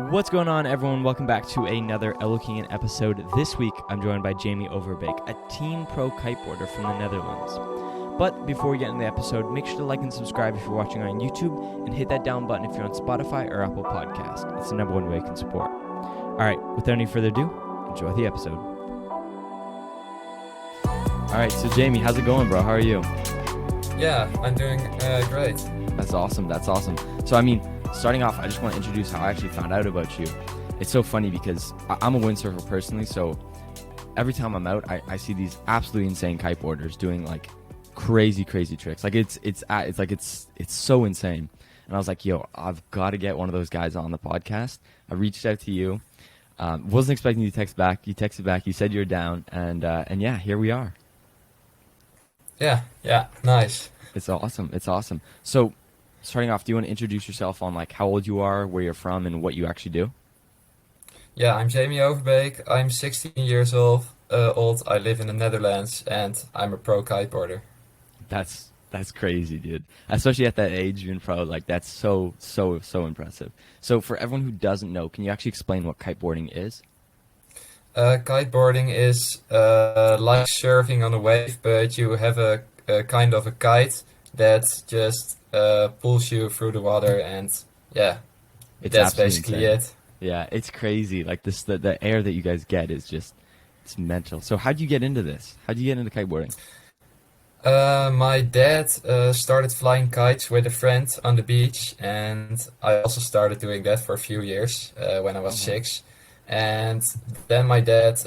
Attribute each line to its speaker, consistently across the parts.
Speaker 1: What's going on, everyone? Welcome back to another OutLookingIn episode. This week, I'm joined by Jamie Overbeek, a teen pro kiteboarder from the Netherlands. But before we get into the episode, make sure to like and subscribe if you're watching on YouTube, and hit that down button if you're on Spotify or Apple Podcast. It's the number one way you can support. All right, without any further ado, enjoy the episode. All right, so Jamie, how's it going, bro? How are you?
Speaker 2: Yeah, I'm doing great.
Speaker 1: That's awesome. So, starting off, I just want to introduce how I actually found out about you. It's so funny because I'm a windsurfer personally, so every time I'm out, I see these absolutely insane kiteboarders doing like crazy tricks. Like it's so insane. And I was like, yo, I've got to get one of those guys on the podcast. I reached out to you. Wasn't expecting you to text back. You texted back. You said you're down, and yeah, here we are.
Speaker 2: Yeah, nice.
Speaker 1: It's awesome. So, starting off, do you want to introduce yourself on like how old you are, where you're from, and what you actually do?
Speaker 2: Yeah, I'm Jamie Overbeek. I'm 16 years old. I live in the Netherlands, and I'm a pro kiteboarder.
Speaker 1: That's crazy, dude. Especially at that age, being pro, like that's so impressive. So, for everyone who doesn't know, can you actually explain what kiteboarding is?
Speaker 2: Kiteboarding is like surfing on a wave, but you have a kind of a kite that just pulls you through the water, and yeah, that's basically
Speaker 1: insane.
Speaker 2: it.
Speaker 1: Yeah, it's crazy. Like this, the air that you guys get is just, it's mental. So how'd you get into this? How'd you get into kiteboarding?
Speaker 2: My dad started flying kites with a friend on the beach, and I also started doing that for a few years when I was 6. And then my dad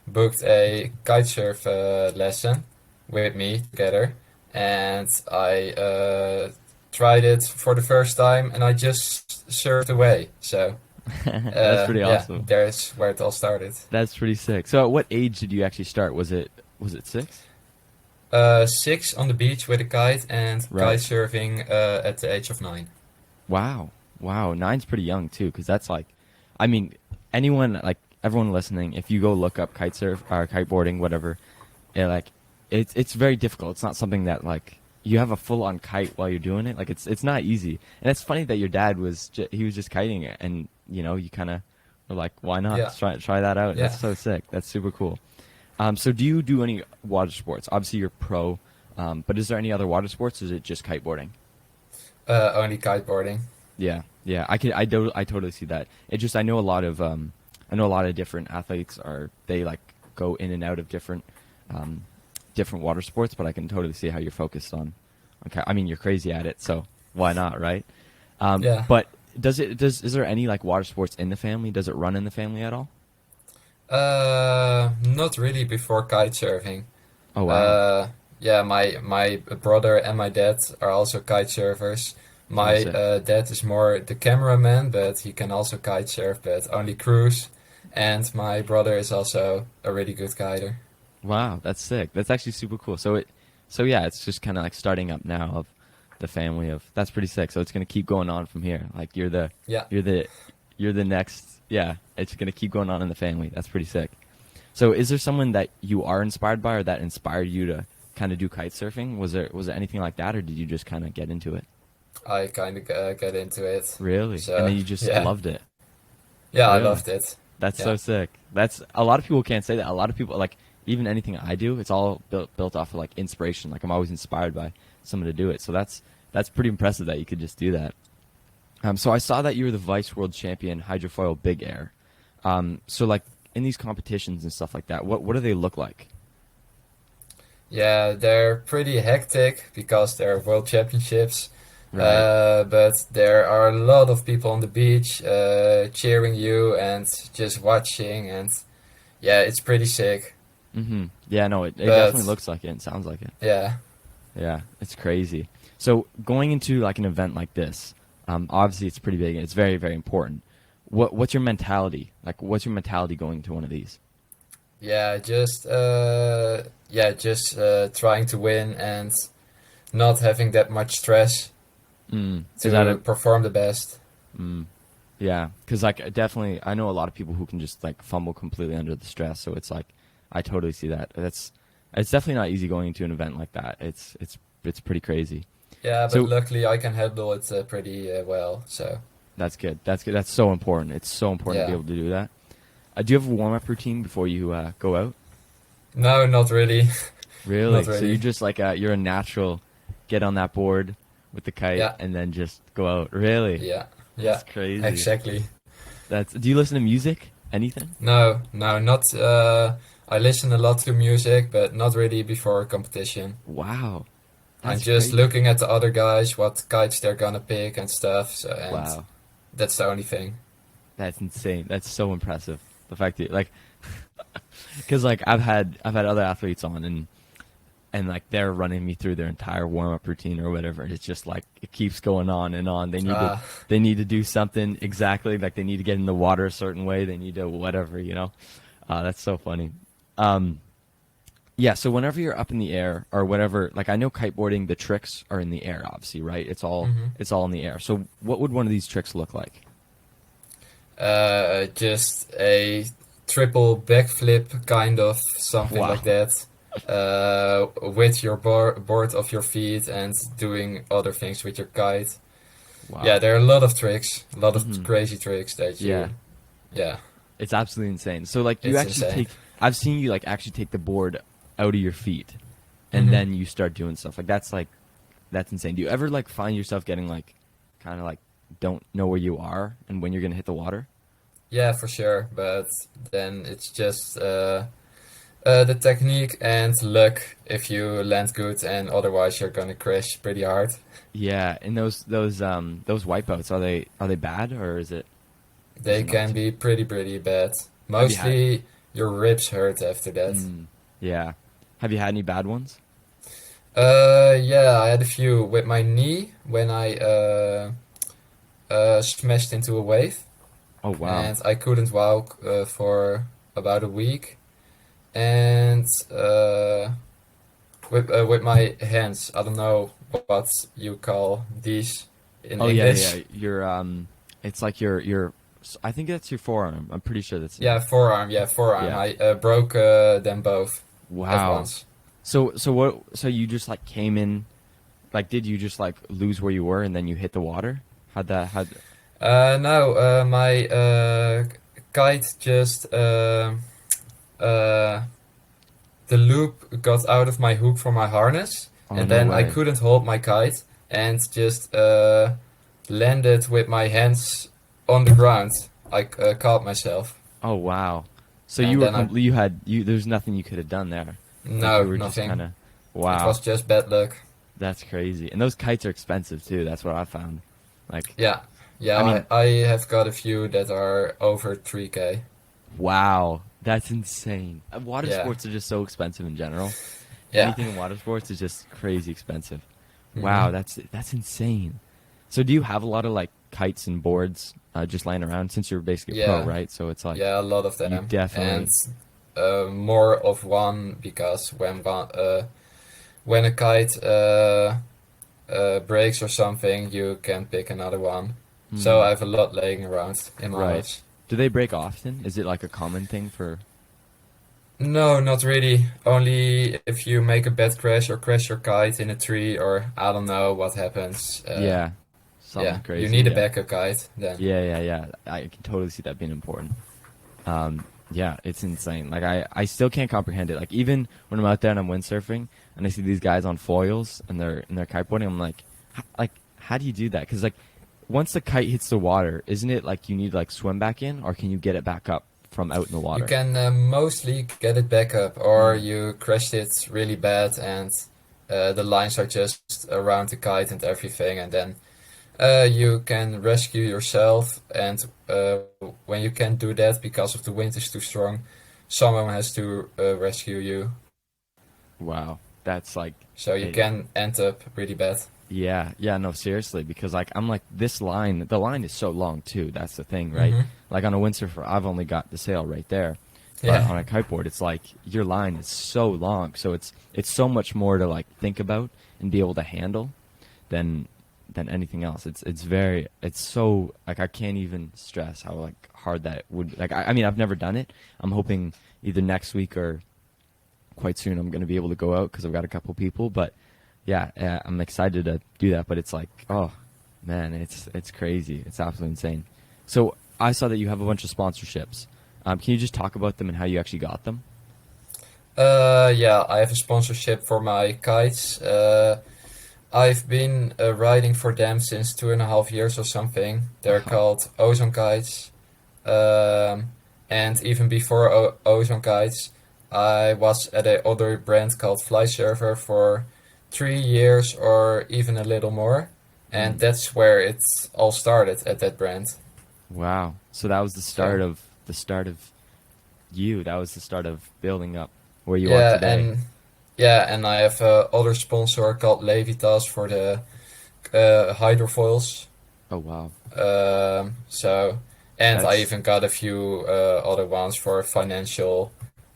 Speaker 2: booked a kitesurf lesson with me together, and I tried it for the first time, and I just surfed away. So
Speaker 1: that's pretty awesome.
Speaker 2: Yeah, there's where it all started.
Speaker 1: That's pretty sick. So at what age did you actually start? Was it 6?
Speaker 2: 6 on the beach with a kite, and
Speaker 1: Right.
Speaker 2: kite surfing at the age of 9.
Speaker 1: Wow, 9's pretty young too, because that's like, anyone, like everyone listening, if you go look up kitesurf or kiteboarding, whatever, it's very difficult. It's not something that like you have a full-on kite while you're doing it. Like it's not easy. And it's funny that your dad was just kiting it, and you kind of were like, why not?
Speaker 2: Yeah.
Speaker 1: Try that out.
Speaker 2: Yeah.
Speaker 1: That's so sick. That's super cool. So do you do any water sports? Obviously you're pro, but is there any other water sports? Or is it just kiteboarding?
Speaker 2: Only kiteboarding.
Speaker 1: Yeah. I totally see that. I know a lot of different athletes they like go in and out of different water sports, but I can totally see how you're focused on. Okay, you're crazy at it, so why not, right?
Speaker 2: Yeah.
Speaker 1: But is there any like water sports in the family? Does it run in the family at all?
Speaker 2: Not really before kite surfing.
Speaker 1: Oh wow.
Speaker 2: Yeah, my brother and my dad are also kite surfers. My dad is more the cameraman, but he can also kite surf, but only cruise. And my brother is also a really good kiter.
Speaker 1: Wow, that's sick. That's actually super cool. So yeah, it's just kind of like starting up now of the family of. That's pretty sick. So it's gonna keep going on from here. Like you're the next. Yeah, it's gonna keep going on in the family. That's pretty sick. So is there someone that you are inspired by, or that inspired you to kind of do kite surfing? Was there anything like that, or did you just kind of get into it?
Speaker 2: I kind of get into it.
Speaker 1: Really?
Speaker 2: So,
Speaker 1: and then you just loved it?
Speaker 2: Yeah,
Speaker 1: Really?
Speaker 2: I loved it.
Speaker 1: That's so sick. That's a lot of people can't say that. A lot of people, like, even anything I do, it's all built off of like inspiration. Like I'm always inspired by someone to do it. So that's pretty impressive that you could just do that. So I saw that you were the Vice World Champion Hydrofoil Big Air. So like in these competitions and stuff like that, what do they look like?
Speaker 2: Yeah, they're pretty hectic because they're world championships.
Speaker 1: Right.
Speaker 2: But there are a lot of people on the beach cheering you and just watching, and yeah, it's pretty sick.
Speaker 1: Mm-hmm. Yeah, no, it definitely looks like it and sounds like it.
Speaker 2: Yeah.
Speaker 1: Yeah, it's crazy. So going into like an event like this, obviously it's pretty big and it's very, very important. What's your mentality? Like, what's your mentality going to one of these?
Speaker 2: Yeah, just trying to win and not having that much stress to perform the best.
Speaker 1: Yeah, because like definitely, I know a lot of people who can just like fumble completely under the stress. So it's like, I totally see that. It's definitely not easy going into an event like that. It's pretty crazy.
Speaker 2: Yeah, but
Speaker 1: So-
Speaker 2: luckily I can handle it pretty well. So
Speaker 1: That's good. That's good. That's so important. It's so important to be
Speaker 2: Yeah.
Speaker 1: able to do that. Do you have a warm up routine before you go out?
Speaker 2: No, not really.
Speaker 1: Really?
Speaker 2: Not
Speaker 1: So you're
Speaker 2: really.
Speaker 1: just like you're a natural, get on that board with the kite
Speaker 2: Yeah.
Speaker 1: and then just go out. Really?
Speaker 2: Yeah. Yeah.
Speaker 1: That's crazy.
Speaker 2: Exactly.
Speaker 1: That's. Do you listen to music? Anything?
Speaker 2: No, no, not. I listen a lot to music, but not really before a competition.
Speaker 1: Wow.
Speaker 2: I'm
Speaker 1: That's
Speaker 2: just
Speaker 1: crazy.
Speaker 2: looking at the other guys, what kites they're gonna pick and stuff. So, and
Speaker 1: Wow.
Speaker 2: that's the only thing.
Speaker 1: That's insane. That's so impressive. The fact that like, because like I've had other athletes on and like they're running me through their entire warm up routine or whatever. It's just like it keeps going on and on.
Speaker 2: Uh,
Speaker 1: They need to do something exactly like they need to get in the water a certain way. They need to whatever you know. That's so funny. Um, yeah. So whenever you're up in the air or whatever, like I know kiteboarding, the tricks are in the air, obviously, right?
Speaker 2: mhm.
Speaker 1: It's all in the air. So what would one of these tricks look like?
Speaker 2: Just a triple backflip, kind of something like
Speaker 1: Wow.
Speaker 2: that, with your board off your feet and doing other things with your kite. Yeah,
Speaker 1: Wow.
Speaker 2: there are a lot of tricks, a lot of
Speaker 1: Hmm.
Speaker 2: crazy tricks that
Speaker 1: Yeah.
Speaker 2: yeah,
Speaker 1: It's absolutely insane. So like you
Speaker 2: it's
Speaker 1: actually
Speaker 2: insane.
Speaker 1: take I've seen you like actually take the board out of your feet and
Speaker 2: Hmm.
Speaker 1: then you start doing stuff. That's insane. Do you ever like find yourself getting like kind of like don't know where you are and when you're going to hit the water?
Speaker 2: Yeah, for sure. But then it's just the technique and luck if you land good, and otherwise you're gonna crash pretty hard.
Speaker 1: Yeah, and those wipeouts are they bad or is
Speaker 2: They
Speaker 1: it not
Speaker 2: can
Speaker 1: too
Speaker 2: be pretty bad.
Speaker 1: Have you had
Speaker 2: Mostly your ribs hurt after that.
Speaker 1: mm, yeah. Have you had any bad ones?
Speaker 2: Yeah, I had a few with my knee when I smashed into a wave,
Speaker 1: Oh wow.
Speaker 2: and I couldn't walk for about a week. And with my hands, I don't know what you call these in
Speaker 1: Oh yeah, yeah.
Speaker 2: English.
Speaker 1: It's like I think that's your forearm. I'm pretty sure that's it.
Speaker 2: Yeah, forearm. Yeah, forearm.
Speaker 1: Yeah.
Speaker 2: I broke them both at
Speaker 1: Wow.
Speaker 2: once.
Speaker 1: So you just like came in, like did you just like lose where you were and then you hit the water? Had
Speaker 2: No, my kite just uh, the loop got out of my hook for my harness,
Speaker 1: oh
Speaker 2: and
Speaker 1: no
Speaker 2: then I
Speaker 1: way.
Speaker 2: couldn't hold my kite and just landed with my hands on the ground. I caught myself,
Speaker 1: Oh wow. So you
Speaker 2: and
Speaker 1: were
Speaker 2: then I
Speaker 1: complete you there's nothing you could have done there. Like you
Speaker 2: no
Speaker 1: were just kind
Speaker 2: nothing.
Speaker 1: of
Speaker 2: It
Speaker 1: wow.
Speaker 2: was just bad luck.
Speaker 1: That's crazy. And those kites are expensive too. That's what I found. Like
Speaker 2: Yeah,
Speaker 1: I
Speaker 2: yeah.
Speaker 1: mean,
Speaker 2: I have got a few that are over 3K.
Speaker 1: wow. That's insane. Water
Speaker 2: Yeah,
Speaker 1: sports are just so expensive in general.
Speaker 2: yeah.
Speaker 1: Anything in water sports is just crazy expensive.
Speaker 2: Hmm.
Speaker 1: Wow, that's insane. So do you have a lot of like kites and boards just lying around since you're basically a pro,
Speaker 2: Yeah,
Speaker 1: right? So it's like
Speaker 2: yeah. A lot of
Speaker 1: you
Speaker 2: them, and
Speaker 1: definitely
Speaker 2: more of one because when a kite breaks or something, you can pick another one. So
Speaker 1: hmm,
Speaker 2: I have a lot laying around in my
Speaker 1: right.
Speaker 2: house.
Speaker 1: Do they break often? Is it like a common thing for
Speaker 2: No, not really. Only if you make a bad crash or crash your kite in a tree or I don't know what happens.
Speaker 1: yeah,
Speaker 2: Yeah,
Speaker 1: something
Speaker 2: you
Speaker 1: crazy,
Speaker 2: need a
Speaker 1: yeah.
Speaker 2: backup kite then.
Speaker 1: Yeah. I can totally see that being important. Yeah, it's insane. Like I still can't comprehend it. Like even when I'm out there and I'm windsurfing and I see these guys on foils and they're kiteboarding, I'm like, how do you do that? Because like once the kite hits the water, isn't it like you need to like swim back in, or can you get it back up from out in the
Speaker 2: You
Speaker 1: water?
Speaker 2: can mostly get it back up, or
Speaker 1: Mm.
Speaker 2: you crashed it really bad and the lines are just around the kite and everything, and then you can rescue yourself. And when you can't do that because of the wind is too strong, someone has to rescue you.
Speaker 1: Wow, that's like,
Speaker 2: So you
Speaker 1: a,
Speaker 2: can end up really bad.
Speaker 1: yeah, no, seriously, because like I'm like the line is so long too. That's the thing, right?
Speaker 2: Hmm.
Speaker 1: Like on a windsurfer, I've only got the sail right there, but
Speaker 2: Yeah.
Speaker 1: on a kiteboard, it's like your line is so long, so it's so much more to like think about and be able to handle than anything else. It's so like I can't even stress how like hard that would like. I mean, I've never done it. I'm hoping either next week or quite soon I'm going to be able to go out because I've got a couple people, but. Yeah, I'm excited to do that, but it's like, oh, Man, it's crazy. It's absolutely insane. So I saw that you have a bunch of sponsorships. Can you just talk about them and how you actually got them?
Speaker 2: Yeah, I have a sponsorship for my kites. I've been riding for them since 2.5 years or something. They're
Speaker 1: Wow.
Speaker 2: called Ozone Kites. Um, and even before Ozone Kites, I was at a other brand called Fly Server for 3 years or even a little more. And
Speaker 1: Mm.
Speaker 2: that's where it all started at that brand.
Speaker 1: Wow. So that was
Speaker 2: So,
Speaker 1: the start of you. That was the start of building up where you are
Speaker 2: yeah,
Speaker 1: today.
Speaker 2: and I have a other sponsor called Levitas for the hydrofoils.
Speaker 1: Oh wow.
Speaker 2: So, and I
Speaker 1: That's
Speaker 2: even got a few other ones for financial,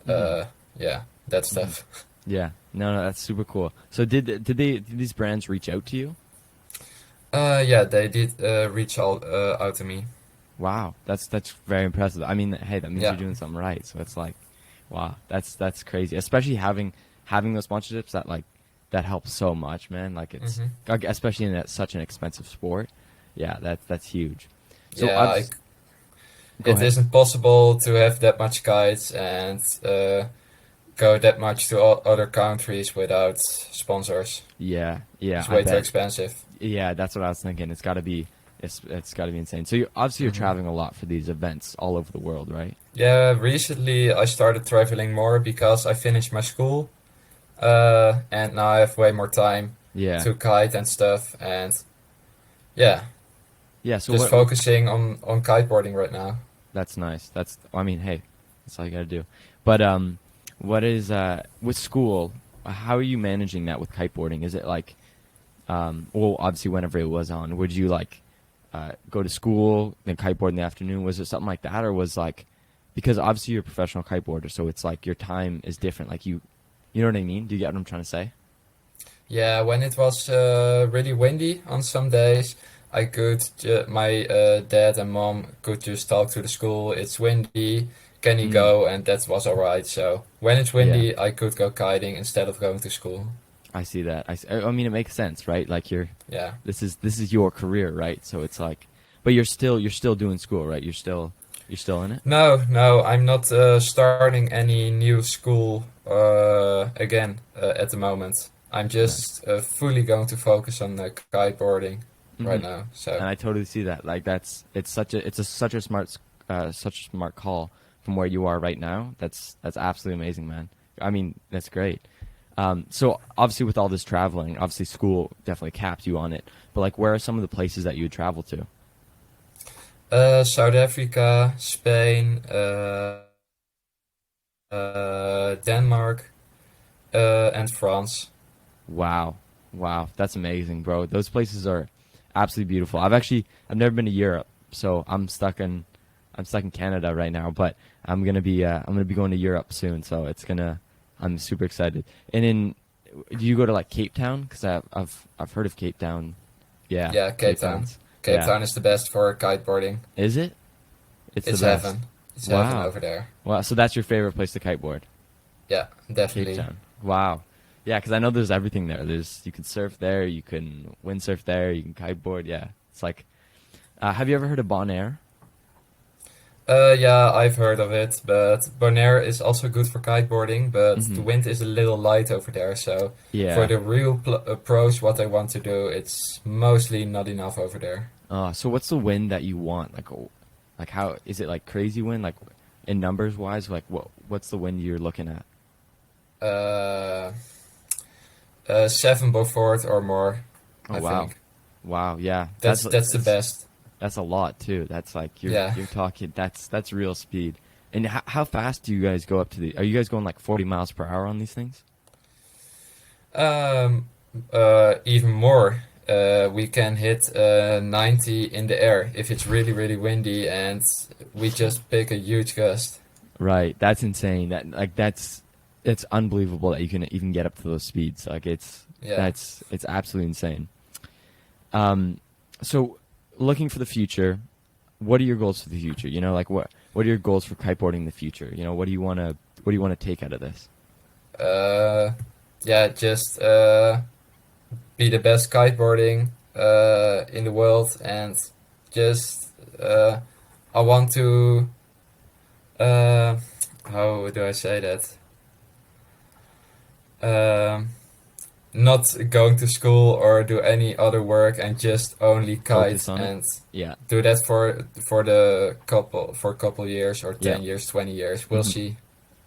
Speaker 1: mhm,
Speaker 2: uh, yeah, that
Speaker 1: mhm.
Speaker 2: stuff.
Speaker 1: Yeah. No, no, that's super cool. So did these brands reach out to you?
Speaker 2: Yeah, they did reach out to me.
Speaker 1: Wow. That's very impressive. I mean, hey, that means
Speaker 2: Yeah.
Speaker 1: you're doing something right. So it's like, wow, that's crazy. Especially having those sponsorships that like that helps so much, man. Like it's
Speaker 2: hmm
Speaker 1: like, especially in such an expensive sport. Yeah, that's huge. So
Speaker 2: Yeah,
Speaker 1: I've go
Speaker 2: it
Speaker 1: ahead.
Speaker 2: isn't possible to have that much guides and go that much to other countries without sponsors.
Speaker 1: Yeah, yeah,
Speaker 2: It's
Speaker 1: I
Speaker 2: way too
Speaker 1: bet.
Speaker 2: expensive.
Speaker 1: Yeah, that's what I was thinking. It's got to be insane. So you obviously you're
Speaker 2: hmm
Speaker 1: traveling a lot for these events all over the world, right?
Speaker 2: Yeah, recently I started traveling more because I finished my school, and now I have way more time
Speaker 1: Yeah.
Speaker 2: to kite and stuff, and yeah,
Speaker 1: Yeah, so
Speaker 2: just
Speaker 1: what
Speaker 2: focusing on kiteboarding right now.
Speaker 1: that's nice. That's I mean, hey, that's all you got to do. But what is with school, how are you managing that with kiteboarding? Is it like well, obviously whenever it was on, would you like go to school then kiteboard in the afternoon? Was it something like that or was like because obviously you're a professional kiteboarder, so it's like your time is different. Like you know what I mean? Do you get what I'm trying to say?
Speaker 2: Yeah, when it was really windy on some days, I could my dad and mom could just talk to the school. It's windy, can you
Speaker 1: Mm,
Speaker 2: go? And that was alright. So when it's
Speaker 1: yeah.
Speaker 2: windy, I could go kiting instead of going to school.
Speaker 1: I see that. I mean, it makes sense, right? Like
Speaker 2: Yeah.
Speaker 1: this is your career, right? So it's like, but you're still doing school, right? You're still in it.
Speaker 2: No, I'm not starting any new school again at the moment. I'm
Speaker 1: Nice.
Speaker 2: just fully going to focus on kiteboarding
Speaker 1: Hmm.
Speaker 2: right now. So
Speaker 1: And I totally see that. Like such a smart call from where you are right now. That's absolutely amazing, man. I mean, that's great. So obviously with all this traveling, obviously school definitely capped you on it. But like, where are some of the places that you would travel to?
Speaker 2: South Africa, Spain, Denmark, and France.
Speaker 1: Wow. Wow. That's amazing, bro. Those places are absolutely beautiful. I've never been to Europe, so I'm stuck in Canada right now, but I'm gonna be going to Europe soon, so I'm super excited. And in do you go to like Cape Town? Because I've heard of Cape Town. Yeah,
Speaker 2: Yeah, Cape
Speaker 1: Cape
Speaker 2: Town.
Speaker 1: Town's
Speaker 2: Cape
Speaker 1: yeah.
Speaker 2: Town is the best for kiteboarding.
Speaker 1: Is it? It's the
Speaker 2: It's
Speaker 1: best.
Speaker 2: heaven. It's heaven
Speaker 1: Wow.
Speaker 2: over there.
Speaker 1: Wow. So that's your favorite place to kiteboard?
Speaker 2: Yeah,
Speaker 1: Cape
Speaker 2: definitely.
Speaker 1: Town. Wow. Yeah, because I know there's everything there. You can surf there, you can windsurf there, you can kiteboard. Yeah, it's like. Have you ever heard of Bonaire?
Speaker 2: Yeah, I've heard of it, but Bonaire is also good for kiteboarding, but the
Speaker 1: Hmm.
Speaker 2: wind is a little light over there, so for
Speaker 1: Yeah.
Speaker 2: the real pros, what I want to do, it's mostly not enough over there.
Speaker 1: So what's the wind that you want? Like, like how is it like crazy wind? Like in numbers wise, like what's the wind you're looking at?
Speaker 2: Uh, 7 Beaufort or more,
Speaker 1: Oh
Speaker 2: I
Speaker 1: wow,
Speaker 2: think.
Speaker 1: wow, yeah,
Speaker 2: That's the best.
Speaker 1: that's a lot too. That's like
Speaker 2: Yeah.
Speaker 1: you're talking that's real speed. And how fast do you guys go up to the? Are you guys going like 40 miles per hour on these things?
Speaker 2: Um, Even more. We can hit 90 in the air if it's really, really windy and we just pick a huge gust.
Speaker 1: Right, that's insane. It's unbelievable that you can even get up to those speeds. Like
Speaker 2: Yeah.
Speaker 1: it's absolutely insane. Um, so looking for the future, what are your goals for the future? You know, like what are your goals for kiteboarding in the future? You know, what do you want to take out of this?
Speaker 2: Uh, yeah, just be the best kiteboarding, in the world, and just I want to how do I say that? Um, Not going to school or do any other work and just only
Speaker 1: Focus
Speaker 2: kite
Speaker 1: on it.
Speaker 2: and
Speaker 1: Yeah.
Speaker 2: do that for a couple years or
Speaker 1: Yeah.
Speaker 2: 10 years, 20 years. We'll see.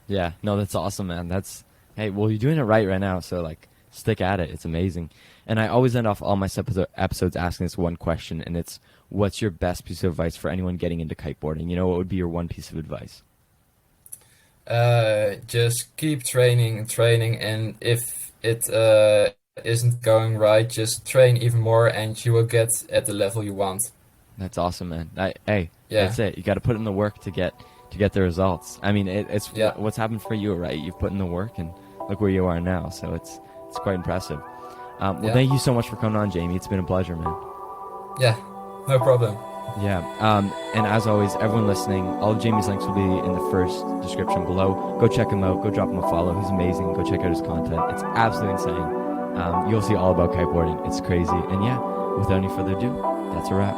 Speaker 1: Yeah, no, that's awesome, man. That's hey, well, you're doing it right now, so like stick at it. It's amazing. And I always end off all my episodes asking this one question, and it's what's your best piece of advice for anyone getting into kiteboarding? You know, what would be your one piece of advice?
Speaker 2: Just keep training and training, and if it isn't going right, just train even more, and you will get at the level you want.
Speaker 1: That's awesome, man. Hey,
Speaker 2: Yeah,
Speaker 1: that's it. You got to put in the work to get the results. I mean, it's
Speaker 2: yeah,
Speaker 1: what's happened for you, right? You've put in the work, and look where you are now. So it's quite impressive. Well,
Speaker 2: yeah,
Speaker 1: thank you so much for coming on, Jamie. It's been a pleasure, man.
Speaker 2: yeah. No problem.
Speaker 1: Yeah. And as always, everyone listening, all of Jamie's links will be in the first description below. Go check him out. Go drop him a follow. He's amazing. Go check out his content. It's absolutely insane. You'll see all about kiteboarding. It's crazy. And yeah, without any further ado, that's a wrap.